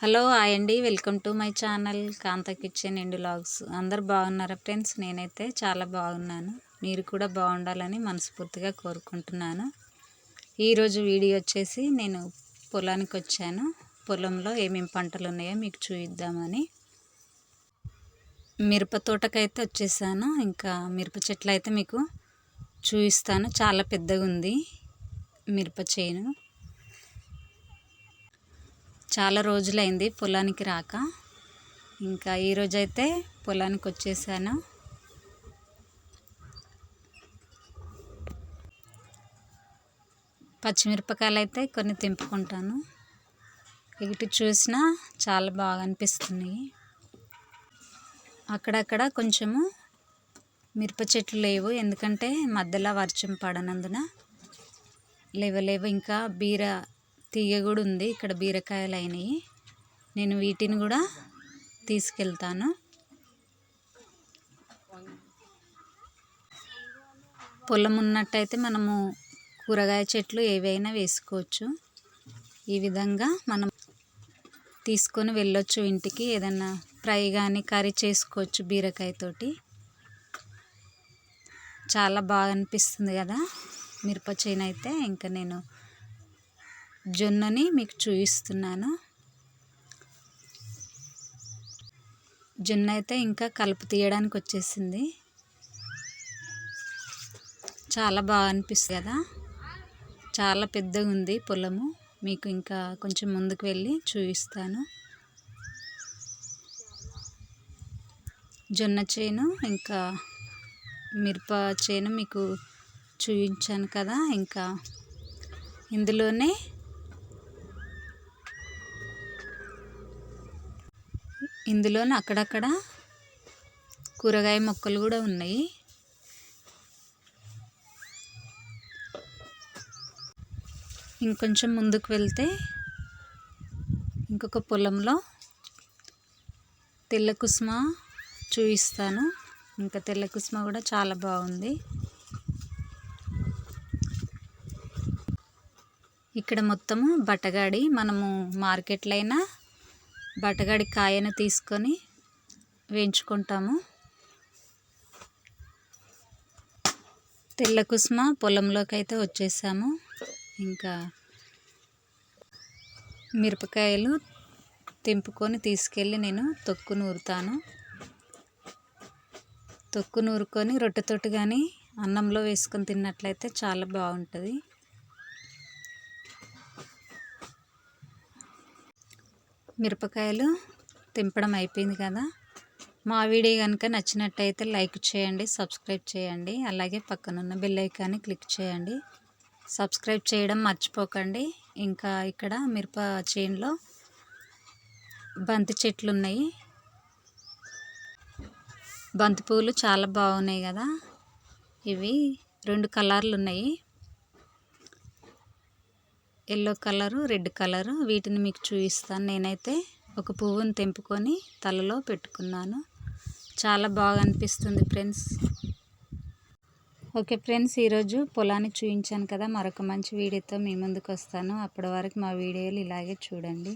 Hello hi అండి, welcome to my channel Kantha kitchen and vlogs. అందరు బాగున్నారా ఫ్రెండ్స్? నేనైతే చాలా బాగున్నాను. మీరు కూడా బాగుండాలని మనస్ఫూర్తిగా కోరుకుంటున్నాను. ఈరోజు వీడియో వచ్చేసి నేను పొలానికి వచ్చాను. పొలంలో ఏమేమి పంటలు ఉన్నాయో మీకు చూపిద్దామని. మిరప తోటకైతే వచ్చేసాను. ఇంకా మిరప చెట్లు అయితే మీకు చూపిస్తాను. చాలా పెద్దగా ఉంది మిరప చేను. చాలా రోజులైంది పొలానికి రాక. ఇంకా ఈరోజైతే పొలానికి వచ్చేసాను. పచ్చిమిరపకాయలు అయితే కొన్ని తెంపుకుంటాను. ఇటు చూసినా చాలా బాగా అనిపిస్తున్నాయి. అక్కడక్కడ కొంచెము మిరప చెట్లు లేవు, ఎందుకంటే మధ్యలో వర్షం పడనందున లేవలేవు. ఇంకా బీర తీగ కూడా ఉంది. ఇక్కడ బీరకాయలు అయినాయి. నేను వీటిని కూడా తీసుకెళ్తాను. పొలం ఉన్నట్టయితే మనము కూరగాయ చెట్లు ఏవైనా వేసుకోవచ్చు. ఈ విధంగా మనం తీసుకొని వెళ్ళొచ్చు ఇంటికి. ఏదన్నా ఫ్రై కానీ కర్రీ చేసుకోవచ్చు బీరకాయతోటి. చాలా బాగా అనిపిస్తుంది కదా మిరప చేను అయితే. ఇంకా నేను జొన్నని మీకు చూపిస్తున్నాను. జొన్న అయితే ఇంకా కలుపు తీయడానికి వచ్చేసింది. చాలా బాగా అనిపిస్తుంది కదా. చాలా పెద్దగా ఉంది పొలము. మీకు ఇంకా కొంచెం ముందుకు వెళ్ళి చూపిస్తాను. జొన్న చేను ఇంకా మిరప చేను మీకు చూపించాను కదా. ఇంకా ఇందులోనే అక్కడక్కడ కూరగాయ మొక్కలు కూడా ఉన్నాయి. ఇంకొంచెం ముందుకు వెళ్తే ఇంకొక పొలంలో తెల్ల కుసుమ చూపిస్తాను. ఇంకా తెల్ల కుసుమ కూడా చాలా బాగుంది. ఇక్కడ మొత్తము బట్టగాడి. మనము మార్కెట్లో అయినా బట్టగాడి కాయను తీసుకొని వేయించుకుంటాము. తెల్ల కుసుమ పొలంలోకి అయితే వచ్చేసాము. ఇంకా మిరపకాయలు తెంపుకొని తీసుకెళ్ళి నేను తొక్కు నూరుతాను. తొక్కు నూరుకొని రొట్టెతోటి కానీ అన్నంలో వేసుకొని తిన్నట్లయితే చాలా బాగుంటుంది. మిరపకాయలు తెంపడం అయిపోయింది కదా. మా వీడియో కనుక నచ్చినట్టయితే లైక్ చేయండి, సబ్స్క్రైబ్ చేయండి. అలాగే పక్కనున్న బెల్ ఐకాన్ని క్లిక్ చేయండి. సబ్స్క్రైబ్ చేయడం మర్చిపోకండి. ఇంకా ఇక్కడ మిరప చేనులో బంతి చెట్లు ఉన్నాయి. బంతి పూలు చాలా బాగున్నాయి కదా. ఇవి 2 కలర్లు ఉన్నాయి, ఎల్లో కలరు, రెడ్ కలరు. వీటిని మీకు చూపిస్తాను. నేనైతే ఒక పువ్వుని తెంపుకొని తలలో పెట్టుకున్నాను. చాలా బాగా అనిపిస్తుంది ఫ్రెండ్స్. ఓకే ఫ్రెండ్స్, ఈరోజు పొలాన్ని చూపించాను కదా. మరొక మంచి వీడియోతో మీ ముందుకు వస్తాను. అప్పటి వరకు మా వీడియోలు ఇలాగే చూడండి.